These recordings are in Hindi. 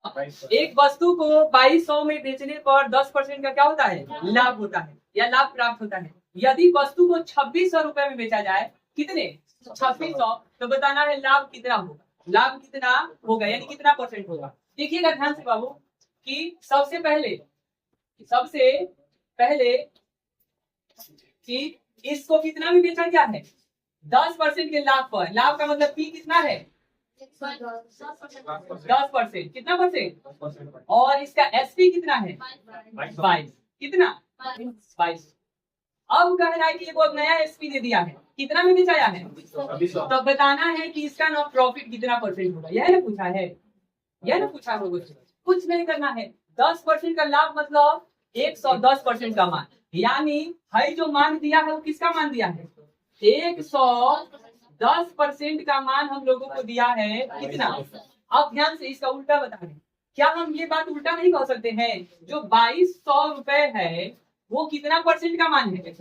एक वस्तु को 2200 में बेचने पर 10% का क्या होता है, लाभ होता है या लाभ प्राप्त होता है। यदि वस्तु को 2600 रुपए में बेचा जाए, कितने 2600, तो बताना है लाभ कितना होगा, लाभ कितना होगा यानी कितना परसेंट होगा। देखिएगा ध्यान से बाबू कि सबसे पहले कि इसको कितना में बेचा गया है, 10% के लाभ पर। लाभ का मतलब पी कितना है, 10%। कितना परसेंट, और इसका एसपी कितना है 22, कितना 22। अब कह रहा है कि वो नया एसपी दे दिया है, कितना में बेचाया है, तो बताना है कि इसका ना प्रॉफिट कितना परसेंट होगा। यह ना पूछा है, यह ना पूछा होगा, कुछ नहीं करना है। 10% का लाभ मतलब 110% का मान, यानी है जो मान दिया है वो किसका मान दिया है, 110% का मान हम लोगों को दिया है कितना। अब ध्यान से इसका उल्टा बता दें, क्या हम ये बात उल्टा नहीं कह सकते हैं, जो 2200 रुपए है वो कितना परसेंट का मान है,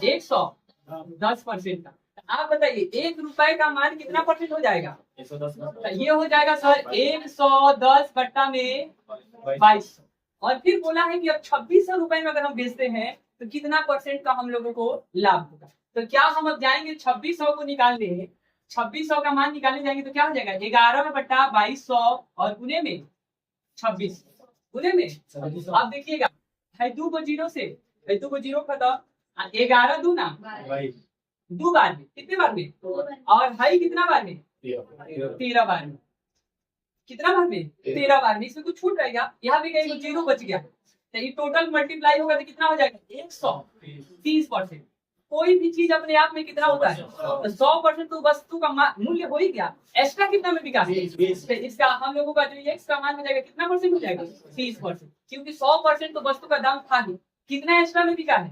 110% का। आप बताइए 1 रुपए का मान कितना परसेंट हो जाएगा, ये हो जाएगा सर 110 बट्टा में 2200। और फिर बोला है कि अब 2600 रुपए में अगर हम बेचते हैं तो कितना परसेंट का हम लोगों को लाभ होगा। तो क्या हम अब जाएंगे 2600 को निकालने, 2600 का मान निकालने जाएंगे तो क्या हो जाएगा 11 बट्टा 2200 और पुणे में 26, पुणे में। आप देखिएगा है 2 को 0 से, है 2 को 0 खत्म, 11 2 ना 2 बार में, कितने बार में, और है कितना बार में 13 बार में, कितना बार में 13 बार में। इसमें कुछ छूट रहेगा, यहाँ पे कहीं 0 बच गया, तो ये टोटल मल्टीप्लाई होगा तो कितना हो जाएगा 130%। कोई भी चीज अपने आप में कितना होता है, तो 100% तो वस्तु का मूल्य हो ही गया, एक्स्ट्रा कितना में बिका, इसका हम लोगों का जो एक्स का मान हो जाएगा कितना परसेंट हो जाएगा 30%, क्योंकि 100% तो वस्तु का दाम था ही, कितना एक्स्ट्रा में बिका है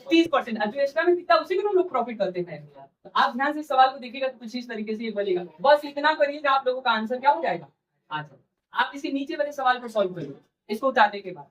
30%, जो एक्स्ट्रा में बिकता है उसी को हम लोग प्रॉफिट करते हैं। तो आप ध्यान से सवाल को देखिएगा तो कुछ इस तरीके से ये बनेगा, बस इतना करिएगा आप लोगों का आंसर क्या हो जाएगा। अच्छा, आप इसी नीचे वाले सवाल को सॉल्व करिए इसको उतारने के बाद।